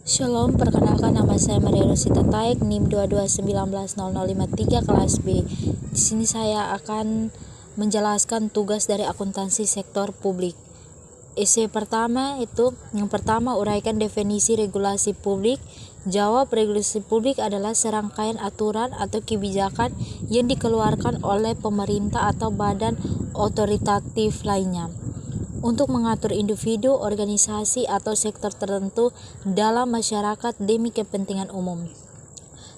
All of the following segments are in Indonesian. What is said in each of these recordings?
Shalom, perkenalkan nama saya Maria Rosita Taek, NIM 22190053 kelas B. Di sini saya akan menjelaskan tugas dari akuntansi sektor publik. Yang pertama uraikan definisi regulasi publik. Jawab, regulasi publik adalah serangkaian aturan atau kebijakan yang dikeluarkan oleh pemerintah atau badan otoritatif lainnya untuk mengatur individu, organisasi, atau sektor tertentu dalam masyarakat demi kepentingan umum.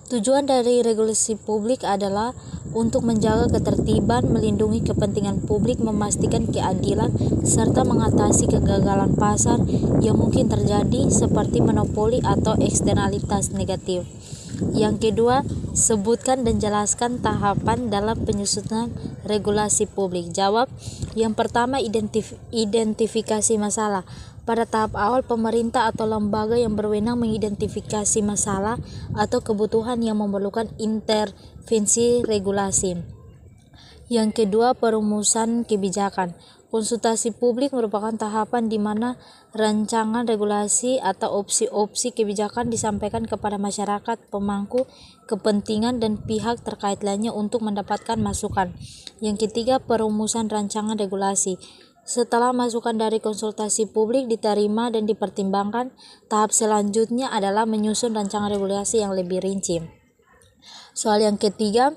Tujuan dari regulasi publik adalah untuk menjaga ketertiban, melindungi kepentingan publik, memastikan keadilan, serta mengatasi kegagalan pasar yang mungkin terjadi seperti monopoli atau eksternalitas negatif. Yang kedua, sebutkan dan jelaskan tahapan dalam penyusunan regulasi publik. Jawab, yang pertama identifikasi masalah. Pada tahap awal, pemerintah atau lembaga yang berwenang mengidentifikasi masalah atau kebutuhan yang memerlukan intervensi regulasi. Yang kedua, perumusan kebijakan. Konsultasi publik merupakan tahapan di mana rancangan regulasi atau opsi-opsi kebijakan disampaikan kepada masyarakat, pemangku kepentingan, dan pihak terkait lainnya untuk mendapatkan masukan. Yang ketiga, perumusan rancangan regulasi. Setelah masukan dari konsultasi publik diterima dan dipertimbangkan, tahap selanjutnya adalah menyusun rancangan regulasi yang lebih rinci. Soal yang ketiga,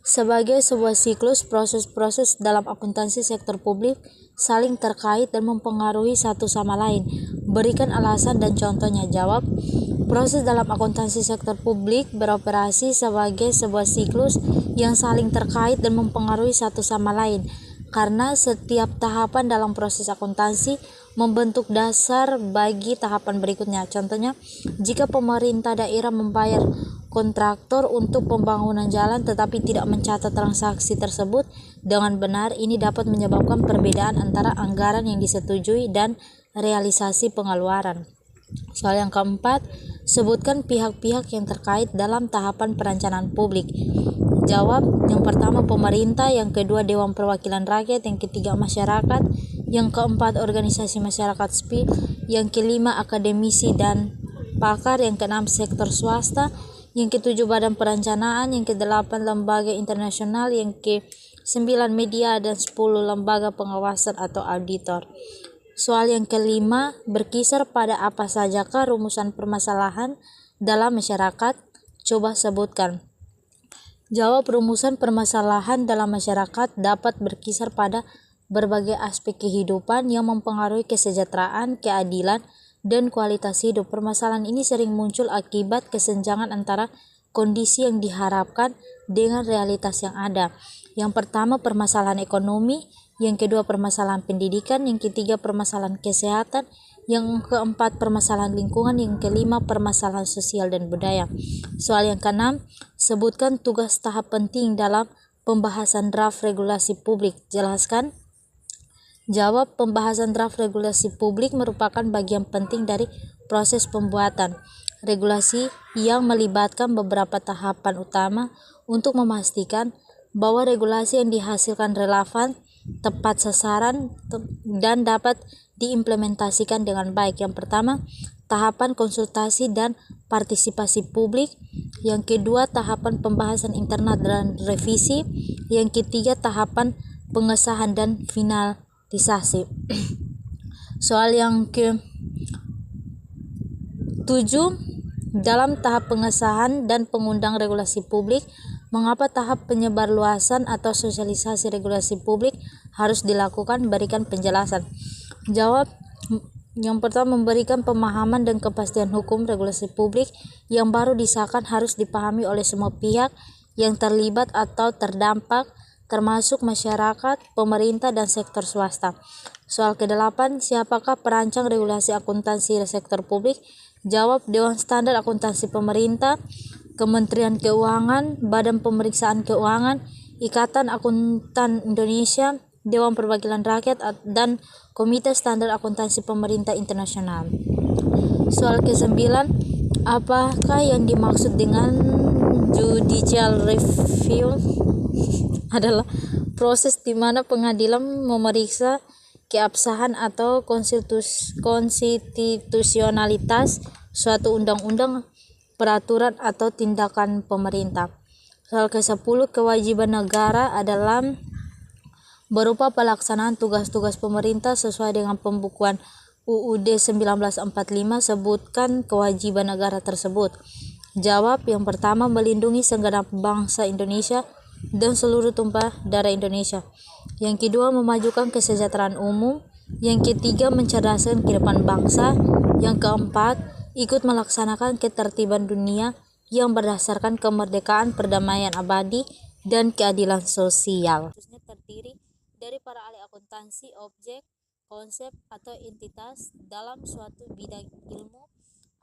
sebagai sebuah siklus, proses-proses dalam akuntansi sektor publik saling terkait dan mempengaruhi satu sama lain. Berikan alasan dan contohnya. Jawab, proses dalam akuntansi sektor publik beroperasi sebagai sebuah siklus yang saling terkait dan mempengaruhi satu sama lain, karena setiap tahapan dalam proses akuntansi membentuk dasar bagi tahapan berikutnya. Contohnya, jika pemerintah daerah membayar kontraktor untuk pembangunan jalan tetapi tidak mencatat transaksi tersebut dengan benar, ini dapat menyebabkan perbedaan antara anggaran yang disetujui dan realisasi pengeluaran. Soal yang keempat, sebutkan pihak-pihak yang terkait dalam tahapan perencanaan publik. Jawab, yang pertama pemerintah, yang kedua Dewan Perwakilan Rakyat, yang ketiga masyarakat, yang keempat organisasi masyarakat sipil, yang kelima akademisi dan pakar, yang keenam sektor swasta, yang ketujuh badan perencanaan, yang kedelapan lembaga internasional, yang ke-9 media, dan 10 lembaga pengawasan atau auditor. Soal yang kelima, berkisar pada apa sajakah rumusan permasalahan dalam masyarakat? Coba sebutkan. Jawab, rumusan permasalahan dalam masyarakat dapat berkisar pada berbagai aspek kehidupan yang mempengaruhi kesejahteraan, keadilan, dan kualitas hidup. Permasalahan ini sering muncul akibat kesenjangan antara kondisi yang diharapkan dengan realitas yang ada. Yang pertama, permasalahan ekonomi, yang kedua permasalahan pendidikan, yang ketiga permasalahan kesehatan, yang keempat permasalahan lingkungan, yang kelima permasalahan sosial dan budaya. Soal yang keenam, sebutkan tugas tahap penting dalam pembahasan draft regulasi publik. Jelaskan. Jawab, pembahasan draft regulasi publik merupakan bagian penting dari proses pembuatan regulasi yang melibatkan beberapa tahapan utama untuk memastikan bahwa regulasi yang dihasilkan relevan, tepat sasaran, dan dapat diimplementasikan dengan baik. Yang pertama, tahapan konsultasi dan partisipasi publik. Yang kedua, tahapan pembahasan internal dan revisi. Yang ketiga, tahapan pengesahan dan finalisasi. Soal yang ke-7, dalam tahap pengesahan dan pengundang regulasi publik, mengapa tahap penyebarluasan atau sosialisasi regulasi publik harus dilakukan? Berikan penjelasan. Jawab, yang pertama, memberikan pemahaman dan kepastian hukum. Regulasi publik yang baru disahkan harus dipahami oleh semua pihak yang terlibat atau terdampak, termasuk masyarakat, pemerintah, dan sektor swasta. Soal ke-8, siapakah perancang regulasi akuntansi sektor publik? Jawab, Dewan Standar Akuntansi Pemerintah, Kementerian Keuangan, Badan Pemeriksaan Keuangan, Ikatan Akuntan Indonesia, Dewan Perwakilan Rakyat, dan Komite Standar Akuntansi Pemerintah Internasional. Soal ke-9, apakah yang dimaksud dengan judicial review? Adalah proses di mana pengadilan memeriksa keabsahan atau konstitusionalitas suatu undang-undang, peraturan atau tindakan pemerintah. Soal ke-10, kewajiban negara adalah berupa pelaksanaan tugas-tugas pemerintah sesuai dengan pembukuan UUD 1945. Sebutkan kewajiban negara tersebut. Jawab. Yang pertama, melindungi segenap bangsa Indonesia dan seluruh tumpah darah Indonesia. Yang kedua, memajukan kesejahteraan umum. Yang ketiga, mencerdaskan kehidupan bangsa. Yang keempat, ikut melaksanakan ketertiban dunia yang berdasarkan kemerdekaan, perdamaian abadi, dan keadilan sosial. Khususnya terdiri dari para ahli akuntansi, objek, konsep, atau entitas dalam suatu bidang ilmu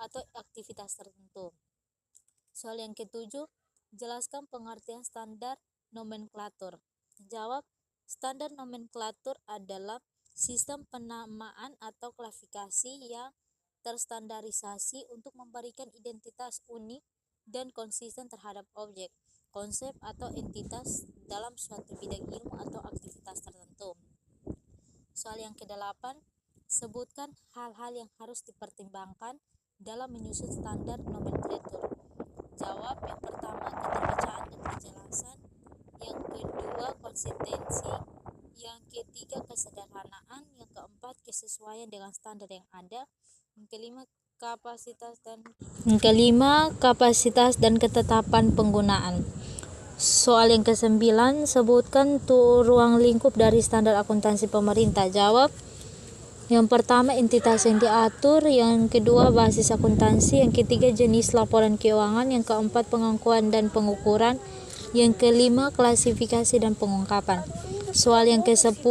atau aktivitas tertentu. Soal yang ketujuh, jelaskan pengertian standar nomenklatur. Jawab. Standar nomenklatur adalah sistem penamaan atau klasifikasi yang terstandarisasi untuk memberikan identitas unik dan konsisten terhadap objek, konsep, atau entitas dalam suatu bidang ilmu atau aktivitas tertentu. Soal yang ke-8, sebutkan hal-hal yang harus dipertimbangkan dalam menyusun standar nomenklatur. Jawab. Yang pertama, keterbacaan dan kejelasan. Yang kedua, konsistensi. Yang ketiga, kesederhanaan. Yang keempat, kesesuaian dengan standar yang ada. Yang kelima, kapasitas dan ketetapan penggunaan. Soal yang ke-9, sebutkan ruang lingkup dari standar akuntansi pemerintah. Jawab. Yang pertama, entitas yang diatur. Yang kedua, basis akuntansi. Yang ketiga, jenis laporan keuangan. Yang keempat, pengakuan dan pengukuran. Yang kelima, klasifikasi dan pengungkapan. Soal yang ke-10,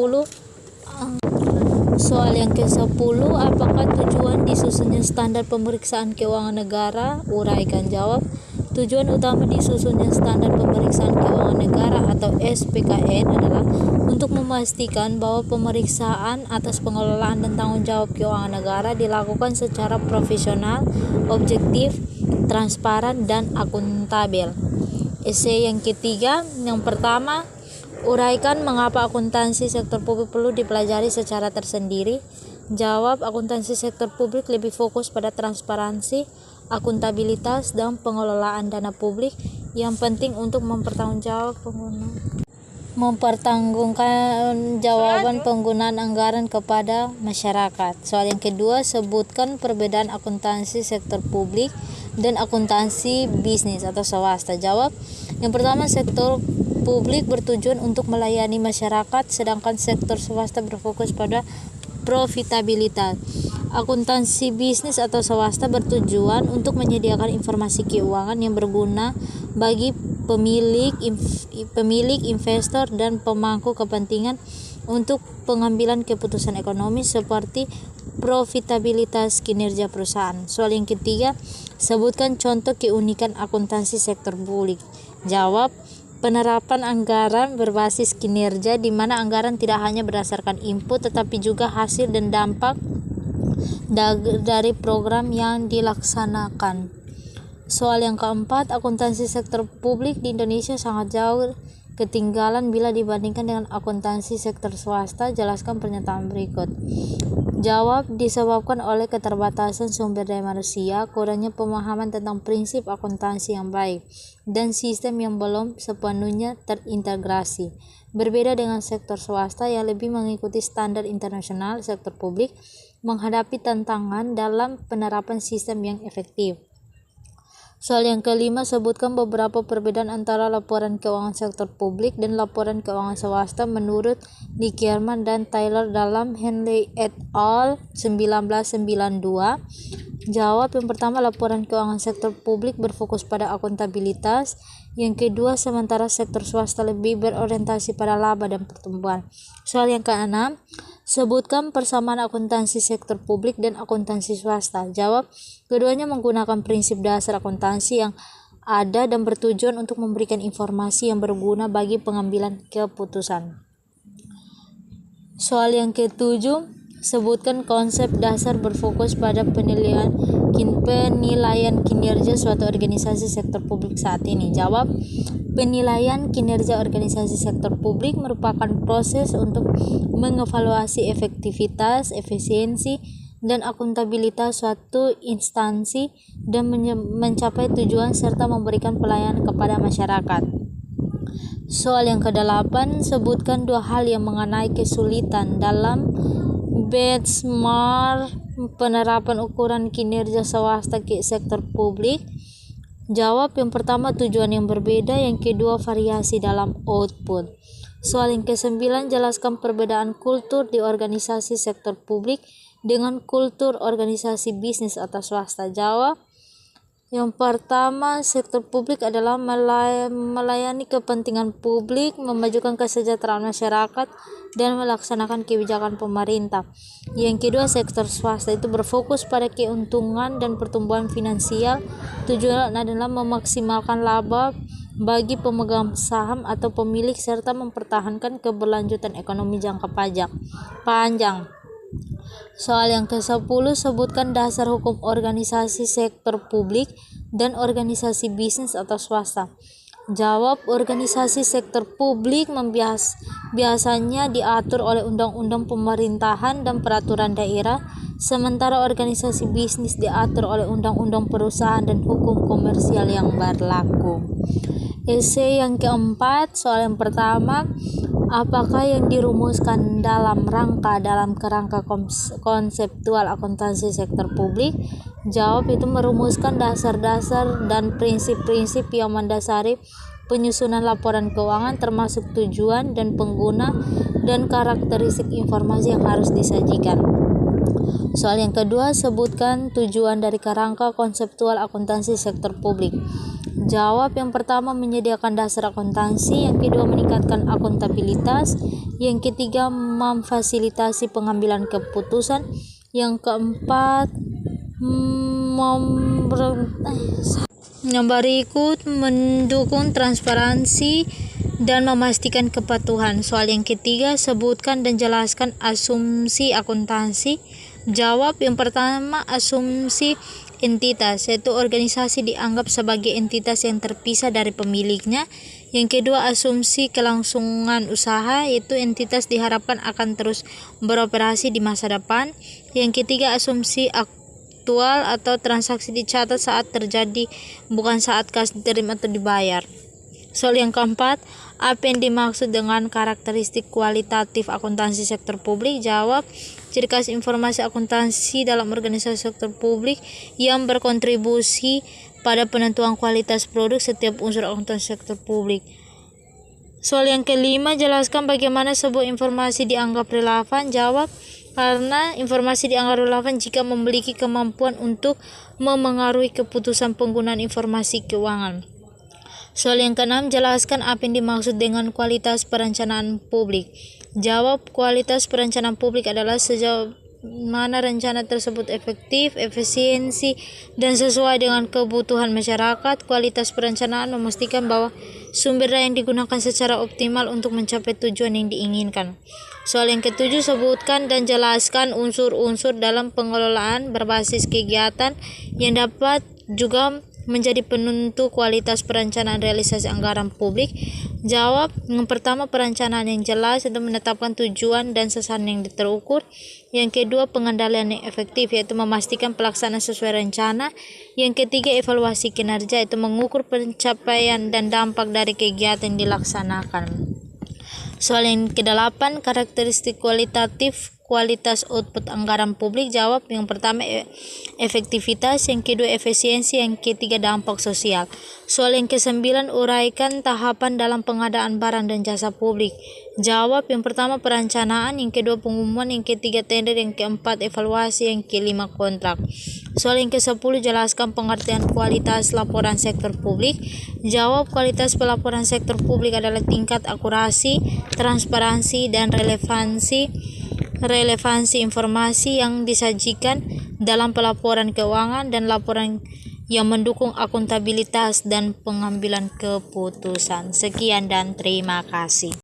apakah tujuan disusunnya standar pemeriksaan keuangan negara? Uraikan. Jawab. Tujuan utama disusunnya standar pemeriksaan keuangan negara atau SPKN adalah untuk memastikan bahwa pemeriksaan atas pengelolaan dan tanggung jawab keuangan negara dilakukan secara profesional, objektif, transparan, dan akuntabel. Esai yang ketiga, yang pertama, uraikan mengapa akuntansi sektor publik perlu dipelajari secara tersendiri. Jawab. Akuntansi sektor publik lebih fokus pada transparansi, akuntabilitas, dan pengelolaan dana publik yang penting untuk mempertanggungjawabkan penggunaan anggaran kepada masyarakat. Soal yang kedua, sebutkan perbedaan akuntansi sektor publik dan akuntansi bisnis atau swasta. Jawab. Yang pertama, sektor publik bertujuan untuk melayani masyarakat, sedangkan sektor swasta berfokus pada profitabilitas. Akuntansi bisnis atau swasta bertujuan untuk menyediakan informasi keuangan yang berguna bagi pemilik, investor, dan pemangku kepentingan untuk pengambilan keputusan ekonomi seperti profitabilitas kinerja perusahaan. Soal yang ketiga, sebutkan contoh keunikan akuntansi sektor publik. Jawab. Penerapan anggaran berbasis kinerja, di mana anggaran tidak hanya berdasarkan input tetapi juga hasil dan dampak dari program yang dilaksanakan. Soal yang keempat, akuntansi sektor publik di Indonesia sangat jauh ketinggalan bila dibandingkan dengan akuntansi sektor swasta. Jelaskan pernyataan berikut. Jawab. Disebabkan oleh keterbatasan sumber daya manusia, kurangnya pemahaman tentang prinsip akuntansi yang baik, dan sistem yang belum sepenuhnya terintegrasi. Berbeda dengan sektor swasta yang lebih mengikuti standar internasional, sektor publik menghadapi tantangan dalam penerapan sistem yang efektif. Soal yang kelima, sebutkan beberapa perbedaan antara laporan keuangan sektor publik dan laporan keuangan swasta menurut Dickerman dan Taylor dalam Henley et al. 1992. Jawab. Yang pertama, laporan keuangan sektor publik berfokus pada akuntabilitas. Yang kedua, sementara sektor swasta lebih berorientasi pada laba dan pertumbuhan. Soal yang keenam, sebutkan persamaan akuntansi sektor publik dan akuntansi swasta. Jawab. Keduanya menggunakan prinsip dasar akuntansi yang ada dan bertujuan untuk memberikan informasi yang berguna bagi pengambilan keputusan. Soal yang ketujuh, sebutkan konsep dasar berfokus pada penilaian kinerja suatu organisasi sektor publik saat ini. Jawab. Penilaian kinerja organisasi sektor publik merupakan proses untuk mengevaluasi efektivitas, efisiensi, dan akuntabilitas suatu instansi dan mencapai tujuan serta memberikan pelayanan kepada masyarakat. Soal yang ke-8, sebutkan 2 hal yang mengenai kesulitan dalam benchmark penerapan ukuran kinerja swasta ke sektor publik. Jawab. Yang pertama, tujuan yang berbeda. Yang kedua, variasi dalam output. Soal yang ke-9, jelaskan perbedaan kultur di organisasi sektor publik dengan kultur organisasi bisnis atau swasta. Jawab. Yang pertama, sektor publik adalah melayani kepentingan publik, memajukan kesejahteraan masyarakat, dan melaksanakan kebijakan pemerintah. Yang kedua, sektor swasta itu berfokus pada keuntungan dan pertumbuhan finansial. Tujuan adalah memaksimalkan laba bagi pemegang saham atau pemilik serta mempertahankan keberlanjutan ekonomi jangka panjang. Soal yang ke-10, sebutkan dasar hukum organisasi sektor publik dan organisasi bisnis atau swasta. Jawab. Organisasi sektor publik biasanya diatur oleh undang-undang pemerintahan dan peraturan daerah, sementara organisasi bisnis diatur oleh undang-undang perusahaan dan hukum komersial yang berlaku. Esai yang keempat, soal yang pertama, apakah yang dirumuskan dalam kerangka konseptual akuntansi sektor publik? Jawab. Itu merumuskan dasar-dasar dan prinsip-prinsip yang mendasari penyusunan laporan keuangan, termasuk tujuan dan pengguna dan karakteristik informasi yang harus disajikan. Soal yang kedua, sebutkan tujuan dari kerangka konseptual akuntansi sektor publik. Jawab. Yang pertama, menyediakan dasar akuntansi. Yang kedua, meningkatkan akuntabilitas. Yang ketiga, memfasilitasi pengambilan keputusan. Yang keempat, berikut mendukung transparansi dan memastikan kepatuhan. Soal yang ketiga, sebutkan dan jelaskan asumsi akuntansi. Jawab. Yang pertama, asumsi entitas, yaitu organisasi dianggap sebagai entitas yang terpisah dari pemiliknya. Yang kedua, asumsi kelangsungan usaha, yaitu entitas diharapkan akan terus beroperasi di masa depan. Yang ketiga, asumsi aktual atau transaksi dicatat saat terjadi, bukan saat kas diterima atau dibayar. Soal yang keempat, apa yang dimaksud dengan karakteristik kualitatif akuntansi sektor publik? Jawab. Ciri khas informasi akuntansi dalam organisasi sektor publik yang berkontribusi pada penentuan kualitas produk setiap unsur akuntansi sektor publik. Soal yang kelima, jelaskan bagaimana sebuah informasi dianggap relevan. Jawab. Karena informasi dianggap relevan jika memiliki kemampuan untuk memengaruhi keputusan penggunaan informasi keuangan. Soal yang keenam, jelaskan apa yang dimaksud dengan kualitas perencanaan publik. Jawab. Kualitas perencanaan publik adalah sejauh mana rencana tersebut efektif, efisiensi, dan sesuai dengan kebutuhan masyarakat. Kualitas perencanaan memastikan bahwa sumber daya yang digunakan secara optimal untuk mencapai tujuan yang diinginkan. Soal yang ketujuh, sebutkan dan jelaskan unsur-unsur dalam pengelolaan berbasis kegiatan yang dapat juga menjadi penentu kualitas perencanaan realisasi anggaran publik. Jawab. Yang pertama, perencanaan yang jelas itu menetapkan tujuan dan sasaran yang terukur. Yang kedua, pengendalian yang efektif, yaitu memastikan pelaksanaan sesuai rencana. Yang ketiga, evaluasi kinerja, itu mengukur pencapaian dan dampak dari kegiatan yang dilaksanakan. Soal yang ke-8, karakteristik kualitatif kualitas output anggaran publik. Jawab. Yang pertama, efektivitas. Yang kedua, efisiensi. Yang ketiga, dampak sosial. Soal yang ke-9, uraikan tahapan dalam pengadaan barang dan jasa publik. Jawab. Yang pertama, perencanaan. Yang kedua, pengumuman. Yang ketiga, tender. Yang keempat, evaluasi. Yang kelima, kontrak. Soal yang ke-10, jelaskan pengertian kualitas laporan sektor publik. Jawab. Kualitas pelaporan sektor publik adalah tingkat akurasi, transparansi, dan relevansi informasi yang disajikan dalam pelaporan keuangan dan laporan yang mendukung akuntabilitas dan pengambilan keputusan. Sekian dan terima kasih.